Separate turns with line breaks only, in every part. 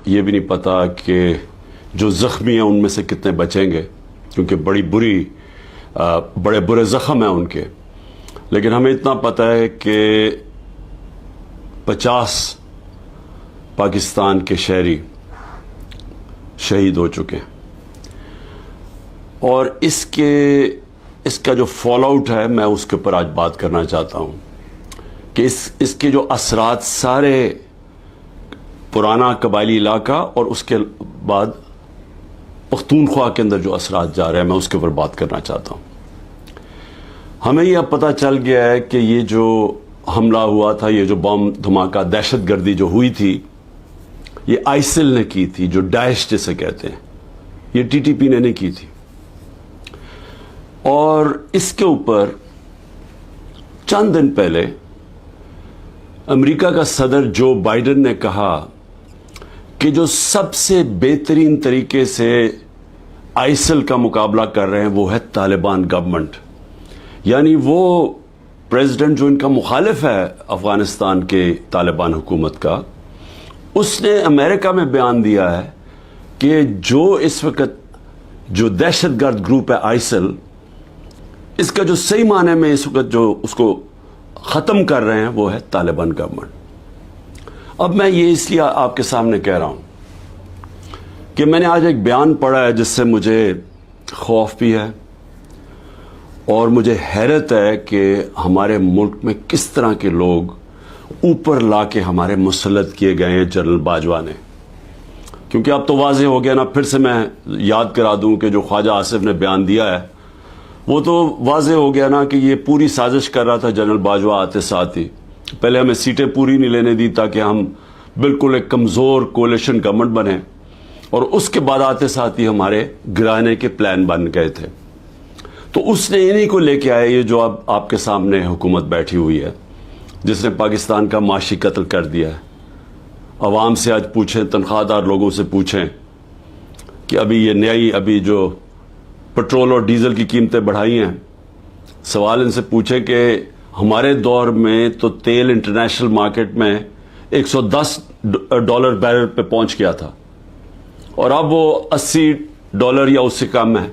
یہ بھی نہیں پتا کہ جو زخمی ہیں ان میں سے کتنے بچیں گے، کیونکہ بڑے برے زخم ہیں ان کے. لیکن ہمیں اتنا پتا ہے کہ 50 پاکستان کے شہری شہید ہو چکے ہیں. اور اس کا جو فال آؤٹ ہے، میں اس کے اوپر آج بات کرنا چاہتا ہوں کہ اس کے جو اثرات سارے پرانا قبائلی علاقہ اور اس کے بعد پختونخوا کے اندر جو اثرات جا رہے ہیں، میں اس کے اوپر بات کرنا چاہتا ہوں. ہمیں یہ اب پتہ چل گیا ہے کہ یہ جو حملہ ہوا تھا، یہ جو بم دھماکہ، دہشت گردی جو ہوئی تھی، یہ آئسل نے کی تھی، جو داعش جسے کہتے ہیں. یہ ٹی ٹی پی نے نہیں کی تھی. اور اس کے اوپر چند دن پہلے امریکہ کا صدر جو بائیڈن نے کہا کہ جو سب سے بہترین طریقے سے آئسل کا مقابلہ کر رہے ہیں وہ ہے طالبان گورنمنٹ. یعنی وہ پریزیڈنٹ جو ان کا مخالف ہے افغانستان کے طالبان حکومت کا، اس نے امریکہ میں بیان دیا ہے کہ جو اس وقت جو دہشت گرد گروپ ہے آئسل، اس کا جو صحیح معنی میں اس وقت جو اس کو ختم کر رہے ہیں وہ ہے طالبان گورنمنٹ. اب میں یہ اس لیے آپ کے سامنے کہہ رہا ہوں کہ میں نے آج ایک بیان پڑھا ہے جس سے مجھے خوف بھی ہے اور مجھے حیرت ہے کہ ہمارے ملک میں کس طرح کے لوگ اوپر لا کے ہمارے مسلط کیے گئے ہیں جنرل باجوہ نے. کیونکہ اب تو واضح ہو گیا نا، پھر سے میں یاد کرا دوں کہ جو خواجہ آصف نے بیان دیا ہے وہ تو واضح ہو گیا نا کہ یہ پوری سازش کر رہا تھا جنرل باجوہ آتے ساتھ ہی. پہلے ہمیں سیٹیں پوری نہیں لینے دی تاکہ ہم بالکل ایک کمزور کولیشن گورنمنٹ بنیں، اور اس کے بعد آتے ساتھ ہی ہمارے گرانے کے پلان بن گئے تھے. تو اس نے انہی کو لے کے آئے یہ جو اب آپ کے سامنے حکومت بیٹھی ہوئی ہے، جس نے پاکستان کا معاشی قتل کر دیا ہے. عوام سے آج پوچھیں، تنخواہ دار لوگوں سے پوچھیں کہ ابھی جو پٹرول اور ڈیزل کی قیمتیں بڑھائی ہیں، سوال ان سے پوچھیں کہ ہمارے دور میں تو تیل انٹرنیشنل مارکیٹ میں $110 بیرل پہ پہنچ گیا تھا، اور اب وہ $80 یا اس سے کم ہے.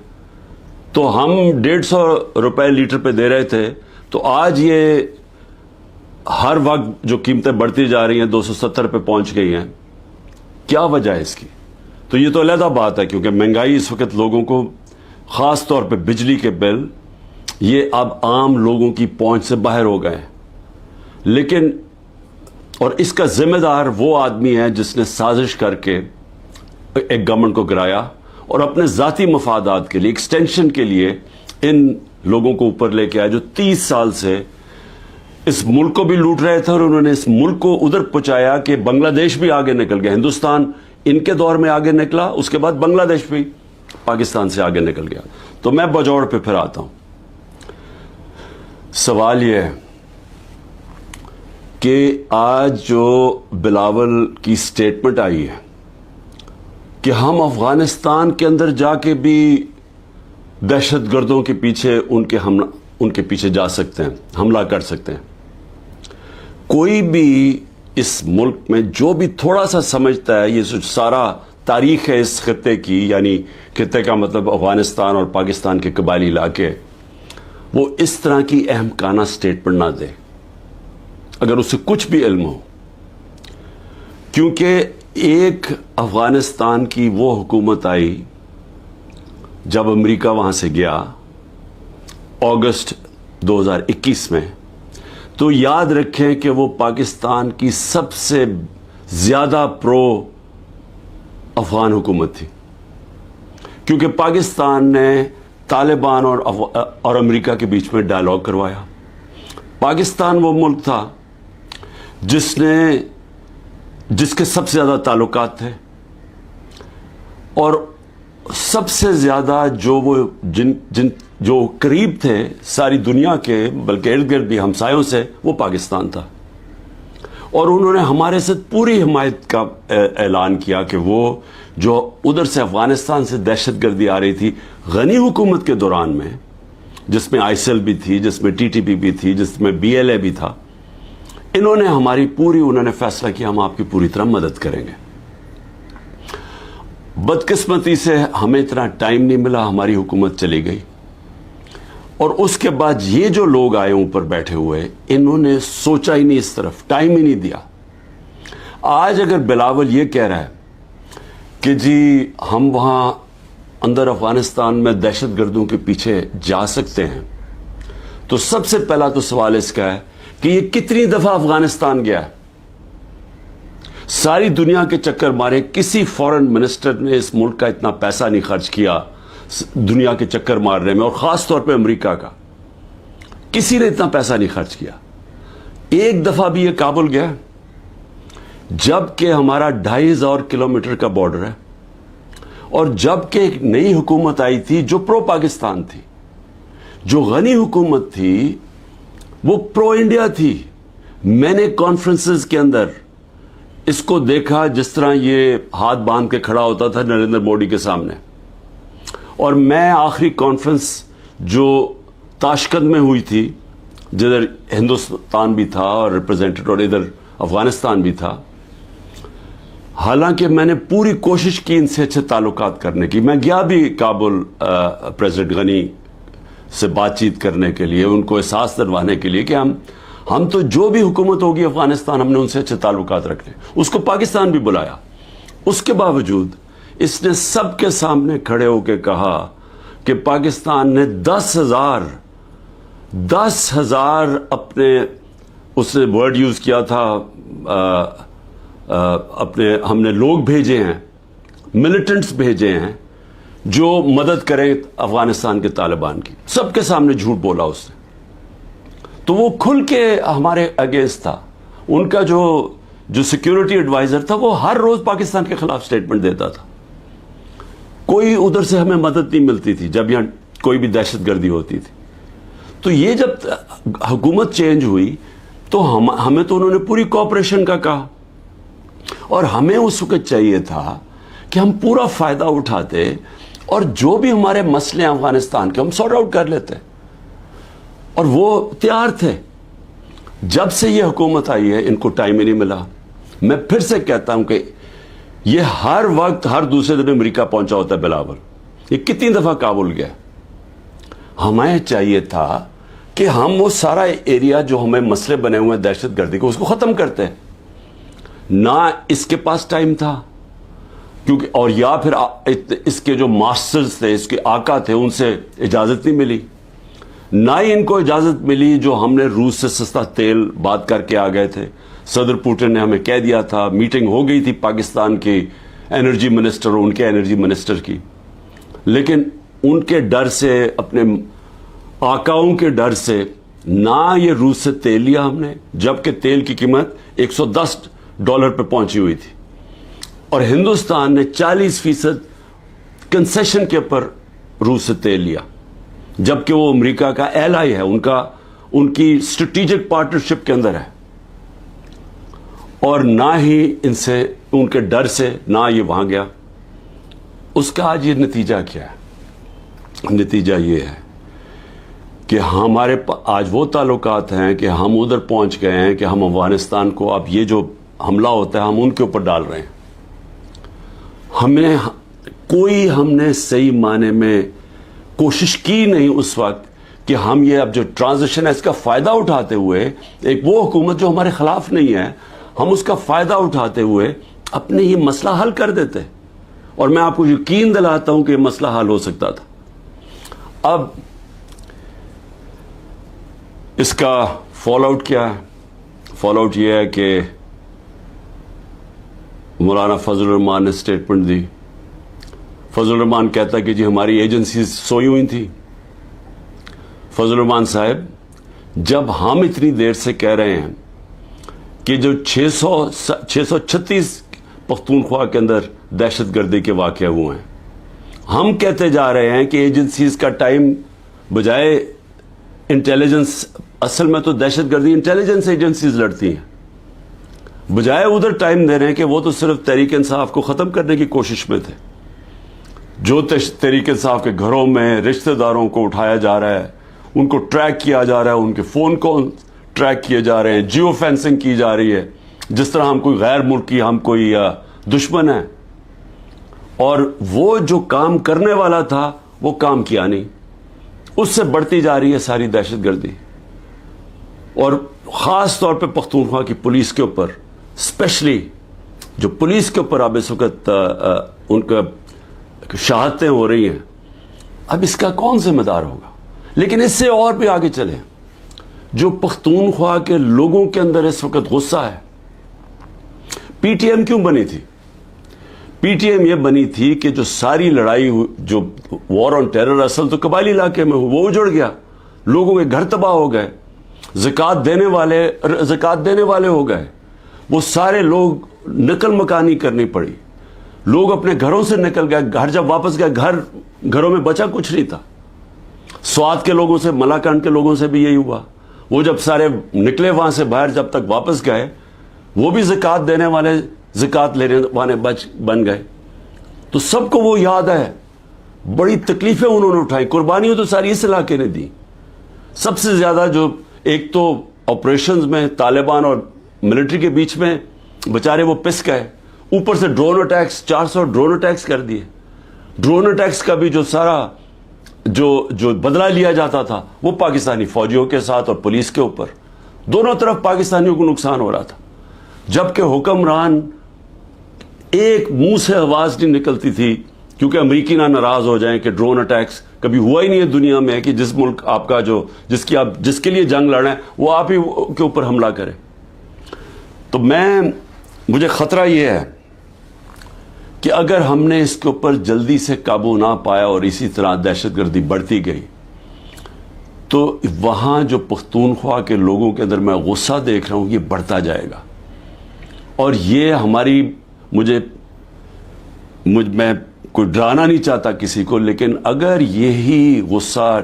تو ہم $150 لیٹر پہ دے رہے تھے، تو آج یہ ہر وقت جو قیمتیں بڑھتی جا رہی ہیں 270 پہ پہنچ گئی ہیں. کیا وجہ ہے اس کی؟ تو یہ تو علیحدہ بات ہے، کیونکہ مہنگائی اس وقت لوگوں کو، خاص طور پہ بجلی کے بل، یہ اب عام لوگوں کی پہنچ سے باہر ہو گئے ہیں. لیکن اور اس کا ذمہ دار وہ آدمی ہے جس نے سازش کر کے ایک گورنمنٹ کو گرایا اور اپنے ذاتی مفادات کے لیے، ایکسٹینشن کے لیے ان لوگوں کو اوپر لے کے آیا جو 30 سال سے اس ملک کو بھی لوٹ رہے تھے، اور انہوں نے اس ملک کو ادھر پہنچایا کہ بنگلہ دیش بھی آگے نکل گیا. ہندوستان ان کے دور میں آگے نکلا، اس کے بعد بنگلہ دیش بھی پاکستان سے آگے نکل گیا. تو میں بجوڑ پہ پھر آتا ہوں. سوال یہ ہے کہ آج جو بلاول کی سٹیٹمنٹ آئی ہے کہ ہم افغانستان کے اندر جا کے بھی دہشت گردوں کے پیچھے ان کے پیچھے جا سکتے ہیں، حملہ کر سکتے ہیں. کوئی بھی اس ملک میں جو بھی تھوڑا سا سمجھتا ہے، یہ سارا تاریخ ہے اس خطے کی، یعنی خطے کا مطلب افغانستان اور پاکستان کے قبائلی علاقے، وہ اس طرح کی احمقانہ سٹیٹمنٹ نہ دے اگر اسے کچھ بھی علم ہو. کیونکہ ایک افغانستان کی وہ حکومت آئی جب امریکہ وہاں سے گیا اگست 2021 میں، تو یاد رکھیں کہ وہ پاکستان کی سب سے زیادہ پرو افغان حکومت تھی، کیونکہ پاکستان نے طالبان اور امریکہ کے بیچ میں ڈائلاگ کروایا. پاکستان وہ ملک تھا جس کے سب سے زیادہ تعلقات تھے، اور سب سے زیادہ جو قریب تھے ساری دنیا کے، بلکہ ارد گرد بھی ہمسایوں سے، وہ پاکستان تھا. اور انہوں نے ہمارے سے پوری حمایت کا اعلان کیا کہ وہ جو ادھر سے افغانستان سے دہشت گردی آ رہی تھی غنی حکومت کے دوران میں، جس میں آئسل بھی تھی، جس میں ٹی ٹی پی بھی تھی، جس میں بی ایل اے بھی تھا، انہوں نے فیصلہ کیا ہم آپ کی پوری طرح مدد کریں گے. بدقسمتی سے ہمیں اتنا ٹائم نہیں ملا, ہماری حکومت چلی گئی, اور اس کے بعد یہ جو لوگ آئے اوپر بیٹھے ہوئے, انہوں نے سوچا ہی نہیں اس طرف, ٹائم ہی نہیں دیا. آج اگر بلاول یہ کہہ رہا ہے کہ جی ہم وہاں اندر افغانستان میں دہشت گردوں کے پیچھے جا سکتے ہیں, تو سب سے پہلا تو سوال اس کا ہے کہ یہ کتنی دفعہ افغانستان گیا ہے؟ ساری دنیا کے چکر مارے, کسی فورن منسٹر نے اس ملک کا اتنا پیسہ نہیں خرچ کیا دنیا کے چکر مارنے میں, اور خاص طور پہ امریکہ کا کسی نے اتنا پیسہ نہیں خرچ کیا. ایک دفعہ بھی یہ کابل گیا جبکہ ہمارا 2500 کلومیٹر کا بارڈر ہے, اور جبکہ ایک نئی حکومت آئی تھی جو پرو پاکستان تھی, جو غنی حکومت تھی وہ پرو انڈیا تھی. میں نے کانفرنسز کے اندر اس کو دیکھا جس طرح یہ ہاتھ باندھ کے کھڑا ہوتا تھا نریندر موڈی کے سامنے. اور میں آخری کانفرنس جو تاشقند میں ہوئی تھی, جدھر ہندوستان بھی تھا اور ریپرزینٹیڈ, اور ادھر افغانستان بھی تھا, حالانکہ میں نے پوری کوشش کی ان سے اچھے تعلقات کرنے کی. میں گیا بھی کابل پریزیڈنٹ غنی سے بات چیت کرنے کے لیے, ان کو احساس دلوانے کے لیے کہ ہم تو جو بھی حکومت ہوگی افغانستان, ہم نے ان سے اچھے تعلقات رکھنے. اس کو پاکستان بھی بلایا. اس کے باوجود اس نے سب کے سامنے کھڑے ہو کے کہا کہ پاکستان نے 10,000 اپنے, اس نے ورڈ یوز کیا تھا, اپنے ہم نے لوگ بھیجے ہیں, ملیٹنٹس بھیجے ہیں جو مدد کریں افغانستان کے طالبان کی. سب کے سامنے جھوٹ بولا اس نے. تو وہ کھل کے ہمارے اگینسٹ تھا. ان کا جو سیکیورٹی ایڈوائزر تھا وہ ہر روز پاکستان کے خلاف سٹیٹمنٹ دیتا تھا. کوئی ادھر سے ہمیں مدد نہیں ملتی تھی جب یہاں کوئی بھی دہشت گردی ہوتی تھی. تو یہ جب حکومت چینج ہوئی تو ہمیں تو انہوں نے پوری کوآپریشن کا کہا, اور ہمیں اس وقت چاہیے تھا کہ ہم پورا فائدہ اٹھاتے اور جو بھی ہمارے مسئلے ہیں افغانستان کے ہم سارٹ آؤٹ کر لیتے, اور وہ تیار تھے. جب سے یہ حکومت آئی ہے ان کو ٹائم ہی نہیں ملا. میں پھر سے کہتا ہوں کہ یہ ہر وقت ہر دوسرے دن امریکہ پہنچا ہوتا ہے بلاول. یہ کتنی دفعہ کابل گیا. ہمیں چاہیے تھا کہ ہم وہ سارا ایریا جو ہمیں مسئلے بنے ہوئے ہیں دہشت گردی کو, اس کو ختم کرتے. نہ اس کے پاس ٹائم تھا, کیونکہ, اور یا پھر اس کے جو ماسٹرز تھے, اس کے آقا تھے, ان سے اجازت نہیں ملی. نہ ہی ان کو اجازت ملی جو ہم نے روس سے سستا تیل بات کر کے آ گئے تھے. صدر پوٹن نے ہمیں کہہ دیا تھا, میٹنگ ہو گئی تھی پاکستان کے انرجی منسٹر اور ان کے انرجی منسٹر کی, لیکن ان کے ڈر سے, اپنے آقاؤں کے ڈر سے, نہ یہ روس سے تیل لیا ہم نے, جبکہ تیل کی قیمت $110 پہ پہنچی ہوئی تھی, اور ہندوستان نے 40% کنسیشن کے اوپر روس سے تیل لیا, جبکہ وہ امریکہ کا ایلائی ہے, ان کی اسٹریٹجک پارٹنرشپ کے اندر ہے. اور نہ ہی ان سے, ان کے ڈر سے نہ یہ وہاں گیا. اس کا آج یہ نتیجہ کیا ہے؟ نتیجہ یہ ہے کہ ہمارے آج وہ تعلقات ہیں کہ ہم ادھر پہنچ گئے ہیں کہ ہم افغانستان کو اب یہ جو حملہ ہوتا ہے ہم ان کے اوپر ڈال رہے ہیں. ہم نے صحیح معنی میں کوشش کی نہیں اس وقت کہ ہم یہ اب جو ٹرانزیشن ہے اس کا فائدہ اٹھاتے ہوئے, ایک وہ حکومت جو ہمارے خلاف نہیں ہے, ہم اس کا فائدہ اٹھاتے ہوئے اپنے یہ مسئلہ حل کر دیتے. اور میں آپ کو یقین دلاتا ہوں کہ یہ مسئلہ حل ہو سکتا تھا. اب اس کا فال آؤٹ کیا ہے؟ فال آؤٹ یہ ہے کہ مولانا فضل الرحمان نے سٹیٹمنٹ دی. فضل الرحمان کہتا ہے کہ جی ہماری ایجنسیز سوئی ہوئی تھی. فضل الرحمان صاحب, جب ہم اتنی دیر سے کہہ رہے ہیں کہ جو 636 پختونخوا کے اندر دہشت گردی کے واقعے ہوئے ہیں, ہم کہتے جا رہے ہیں کہ ایجنسیز کا ٹائم بجائے انٹیلیجنس, اصل میں تو دہشت گردی انٹیلیجنس ایجنسیز لڑتی ہیں, بجائے ادھر ٹائم دے رہے ہیں کہ وہ تو صرف تحریک انصاف کو ختم کرنے کی کوشش میں تھے. جو تحریک انصاف کے گھروں میں رشتہ داروں کو اٹھایا جا رہا ہے, ان کو ٹریک کیا جا رہا ہے, ان کے فون کال ٹریک کیے جا رہے ہیں, جیو فینسنگ کی جا رہی ہے, جس طرح ہم کوئی غیر ملکی, ہم کوئی دشمن ہیں. اور وہ جو کام کرنے والا تھا وہ کام کیا نہیں. اس سے بڑھتی جا رہی ہے ساری دہشت گردی, اور خاص طور پہ پختونخوا کی پولیس کے اوپر, اسپیشلی جو پولیس کے اوپر اب اس وقت ان کا شہادتیں ہو رہی ہیں. اب اس کا کون ذمہ دار ہوگا؟ لیکن اس سے اور بھی آگے چلیں, جو پختونخوا کے لوگوں کے اندر اس وقت غصہ ہے. پی ٹی ایم کیوں بنی تھی؟ پی ٹی ایم یہ بنی تھی کہ جو ساری لڑائی جو وار آن ٹیرر اصل تو قبائلی علاقے میں وہ اجڑ گیا, لوگوں کے گھر تباہ ہو گئے, زکوٰۃ دینے والے ہو گئے, وہ سارے لوگ نقل مکانی کرنی پڑی, لوگ اپنے گھروں سے نکل گئے, گھر جب واپس گئے گھروں میں بچا کچھ نہیں تھا. سوات کے لوگوں سے, ملاکنڈ کے لوگوں سے بھی یہی ہوا. وہ جب سارے نکلے وہاں سے باہر, جب تک واپس گئے وہ بھی زکوٰۃ دینے والے, زکوٰۃ لینے والے بن گئے. تو سب کو وہ یاد ہے, بڑی تکلیفیں انہوں نے اٹھائی, قربانیاں تو ساری اس علاقے نے دی. سب سے زیادہ جو ایک تو آپریشنز میں طالبان اور ملٹری کے بیچ میں بچارے وہ پس گئے, اوپر سے ڈرون اٹیکس, 400 ڈرون اٹیکس کر دیے. ڈرون اٹیکس کا بھی جو سارا جو بدلہ لیا جاتا تھا وہ پاکستانی فوجیوں کے ساتھ اور پولیس کے اوپر, دونوں طرف پاکستانیوں کو نقصان ہو رہا تھا. جبکہ حکمران ایک منہ سے آواز نہیں نکلتی تھی, کیونکہ امریکی نہ ناراض ہو جائیں کہ ڈرون اٹیکس کبھی ہوا ہی نہیں ہے دنیا میں کہ جس ملک آپ کا جس کے لیے جنگ لڑیں وہ آپ ہی کے اوپر حملہ کرے. تو مجھے خطرہ یہ ہے کہ اگر ہم نے اس کے اوپر جلدی سے قابو نہ پایا اور اسی طرح دہشت گردی بڑھتی گئی تو وہاں جو پختونخوا کے لوگوں کے اندر میں غصہ دیکھ رہا ہوں یہ بڑھتا جائے گا. اور یہ میں کوئی ڈرانا نہیں چاہتا کسی کو, لیکن اگر یہی غصہ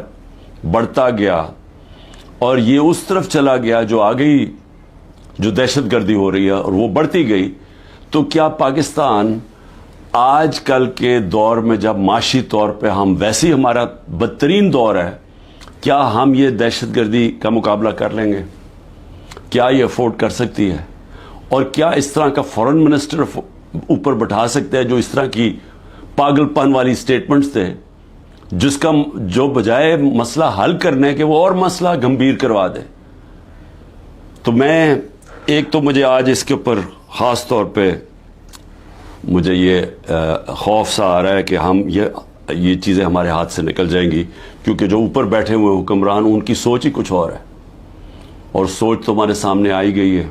بڑھتا گیا اور یہ اس طرف چلا گیا جو آگئی جو دہشت گردی ہو رہی ہے اور وہ بڑھتی گئی, تو کیا پاکستان آج کل کے دور میں جب معاشی طور پہ ہم ویسے ہی ہمارا بدترین دور ہے, کیا ہم یہ دہشت گردی کا مقابلہ کر لیں گے؟ کیا یہ افورڈ کر سکتی ہے؟ اور کیا اس طرح کا فورن منسٹر اوپر بٹھا سکتے ہیں جو اس طرح کی پاگل پن والی سٹیٹمنٹس تھے, جو بجائے مسئلہ حل کرنے کے وہ اور مسئلہ گمبھیر کروا دے؟ تو مجھے آج اس کے اوپر خاص طور پہ مجھے یہ خوف سا آ رہا ہے کہ ہم یہ چیزیں ہمارے ہاتھ سے نکل جائیں گی, کیونکہ جو اوپر بیٹھے ہوئے حکمران ان کی سوچ ہی کچھ اور ہے, اور سوچ تو ہمارے سامنے آئی گئی ہے.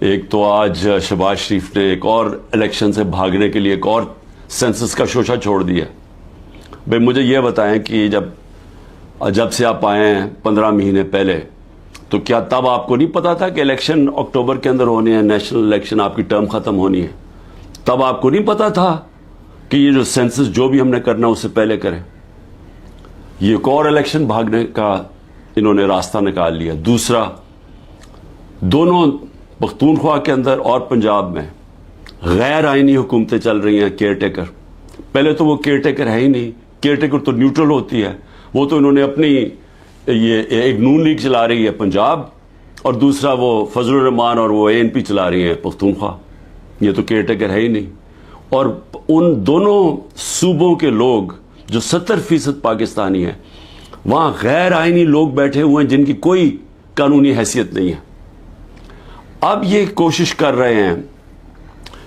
ایک تو آج شہباز شریف نے ایک اور الیکشن سے بھاگنے کے لیے ایک اور سینسس کا شوشہ چھوڑ دیا. بھئی مجھے یہ بتائیں کہ جب سے آپ آئے ہیں 15 مہینے پہلے, تو کیا تب آپ کو نہیں پتا تھا کہ الیکشن اکتوبر کے اندر ہونی ہے, نیشنل الیکشن, آپ کی ٹرم ختم ہونی ہے؟ تب آپ کو نہیں پتا تھا کہ یہ جو سینسس جو بھی ہم نے کرنا اس سے پہلے کریں؟ یہ ایک اور الیکشن بھاگنے کا انہوں نے راستہ نکال لیا. دوسرا, دونوں پختونخوا کے اندر اور پنجاب میں غیر آئینی حکومتیں چل رہی ہیں, کیئر ٹیکر. پہلے تو وہ کیئر ٹیکر ہے ہی نہیں, کیئر ٹیکر تو نیوٹرل ہوتی ہے, وہ تو انہوں نے اپنی یہ ایک نون لیگ چلا رہی ہے پنجاب, اور دوسرا وہ فضل الرحمان اور وہ ANP چلا رہی ہیں پختونخوا. یہ تو کیئر ٹیکر ہے ہی نہیں. اور ان دونوں صوبوں کے لوگ جو 70% پاکستانی ہیں, وہاں غیر آئینی لوگ بیٹھے ہوئے ہیں جن کی کوئی قانونی حیثیت نہیں ہے. اب یہ کوشش کر رہے ہیں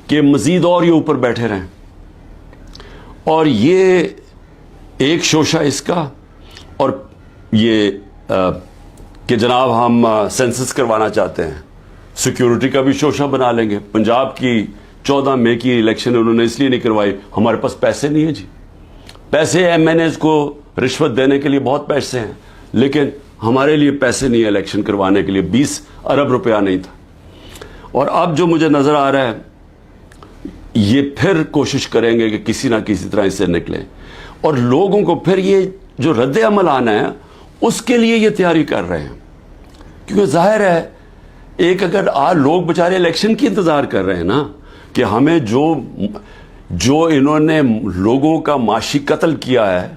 کہ مزید اور یہ اوپر بیٹھے رہیں, اور یہ ایک شوشہ اس کا, اور یہ کہ جناب ہم سینسس کروانا چاہتے ہیں, سیکیورٹی کا بھی شوشہ بنا لیں گے. پنجاب کی 14 مئی کی الیکشن انہوں نے اس لیے نہیں کروائی, ہمارے پاس پیسے نہیں ہیں جی. پیسے MNAs کو رشوت دینے کے لیے بہت پیسے ہیں, لیکن ہمارے لیے پیسے نہیں ہیں الیکشن کروانے کے لیے. 20 ارب روپیہ نہیں تھا. اور اب جو مجھے نظر آ رہا ہے یہ پھر کوشش کریں گے کہ کسی نہ کسی طرح اس سے نکلیں, اور لوگوں کو پھر یہ جو رد عمل آنا ہے اس کے لیے یہ تیاری کر رہے ہیں. کیونکہ ظاہر ہے ایک اگر لوگ بچارے الیکشن کی انتظار کر رہے ہیں نا, کہ ہمیں جو انہوں نے لوگوں کا معاشی قتل کیا ہے,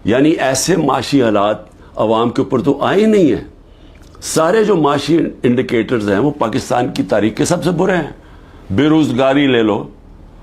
یعنی ایسے معاشی حالات عوام کے اوپر تو آئے نہیں ہیں. سارے جو معاشی انڈیکیٹرز ہیں وہ پاکستان کی تاریخ کے سب سے برے ہیں. بے روزگاری لے لو,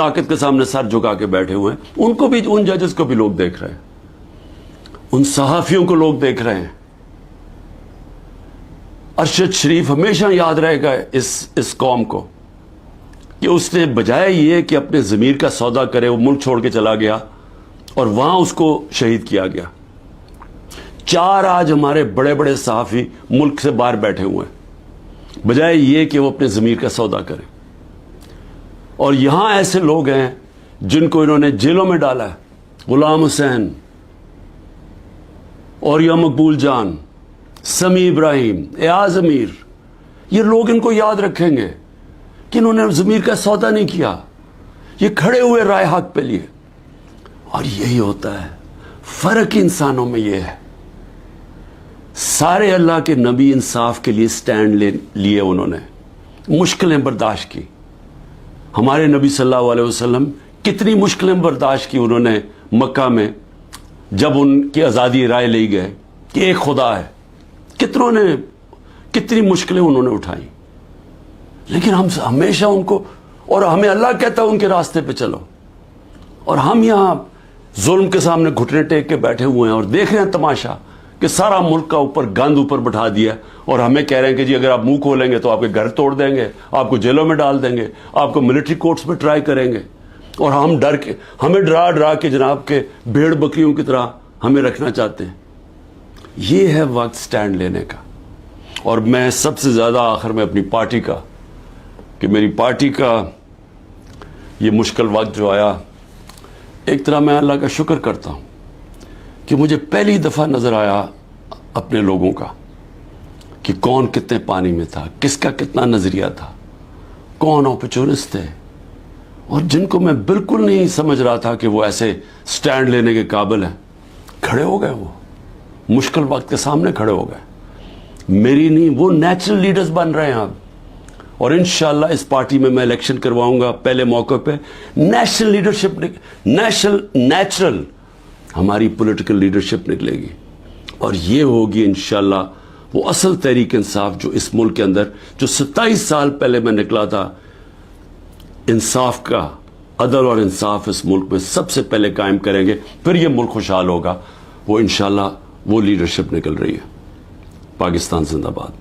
طاقت کے سامنے سر جھکا کے بیٹھے ہوئے ہیں, ان کو بھی, ان ججز کو بھی لوگ دیکھ رہے ہیں, ان صحافیوں کو لوگ دیکھ رہے ہیں. ارشد شریف ہمیشہ یاد رہے گا اس قوم کو کہ اس نے بجائے یہ کہ اپنے ضمیر کا سودا کرے, وہ ملک چھوڑ کے چلا گیا اور وہاں اس کو شہید کیا گیا. 4 آج ہمارے بڑے بڑے صحافی ملک سے باہر بیٹھے ہوئے ہیں, بجائے یہ کہ وہ اپنے ضمیر کا سودا کریں. اور یہاں ایسے لوگ ہیں جن کو انہوں نے جیلوں میں ڈالا ہے, غلام حسین, اور یا مقبول جان, سمیع ابراہیم, ایاز امیر. یہ لوگ ان کو یاد رکھیں گے کہ انہوں نے ضمیر کا سودا نہیں کیا, یہ کھڑے ہوئے رائے حق پہ لیے. اور یہی ہوتا ہے فرق انسانوں میں. یہ ہے سارے اللہ کے نبی انصاف کے لیے سٹینڈ لیے, انہوں نے مشکلیں برداشت کی. ہمارے نبی صلی اللہ علیہ وسلم کتنی مشکلیں برداشت کی انہوں نے مکہ میں جب ان کی آزادی رائے لی گئے کہ ایک خدا ہے. کتنی مشکلیں انہوں نے اٹھائی, لیکن ہم ہمیشہ ان کو, اور ہمیں اللہ کہتا ہے ان کے راستے پہ چلو, اور ہم یہاں ظلم کے سامنے گھٹنے ٹیک کے بیٹھے ہوئے ہیں اور دیکھ رہے ہیں تماشا کہ سارا ملک کا اوپر گند اوپر بٹھا دیا, اور ہمیں کہہ رہے ہیں کہ جی اگر آپ منہ کھولیں گے تو آپ کے گھر توڑ دیں گے, آپ کو جیلوں میں ڈال دیں گے, آپ کو ملٹری کورٹس میں ٹرائی کریں گے, اور ہم ہمیں ڈرا کے جناب کے بھیڑ بکریوں کی طرح ہمیں رکھنا چاہتے ہیں. یہ ہے وقت سٹینڈ لینے کا. اور میں سب سے زیادہ آخر میں اپنی پارٹی کا, کہ میری پارٹی کا یہ مشکل وقت جو آیا, ایک طرح میں اللہ کا شکر کرتا ہوں کہ مجھے پہلی دفعہ نظر آیا اپنے لوگوں کا کہ کون کتنے پانی میں تھا, کس کا کتنا نظریہ تھا, کون اپرچونسٹ تھے, اور جن کو میں بالکل نہیں سمجھ رہا تھا کہ وہ ایسے سٹینڈ لینے کے قابل ہیں, کھڑے ہو گئے. وہ مشکل وقت کے سامنے کھڑے ہو گئے. میری نہیں, وہ نیچرل لیڈرز بن رہے ہیں اب. اور انشاءاللہ اس پارٹی میں الیکشن کرواؤں گا پہلے موقع پہ. نیشنل لیڈرشپ, نیچرل ہماری پولیٹیکل لیڈرشپ نکلے گی, اور یہ ہوگی انشاءاللہ وہ اصل تحریک انصاف جو اس ملک کے اندر, جو 27 سال پہلے میں نکلا تھا, انصاف کا, عدل اور انصاف اس ملک میں سب سے پہلے قائم کریں گے, پھر یہ ملک خوشحال ہوگا. وہ انشاءاللہ وہ لیڈرشپ نکل رہی ہے. پاکستان زندہ باد.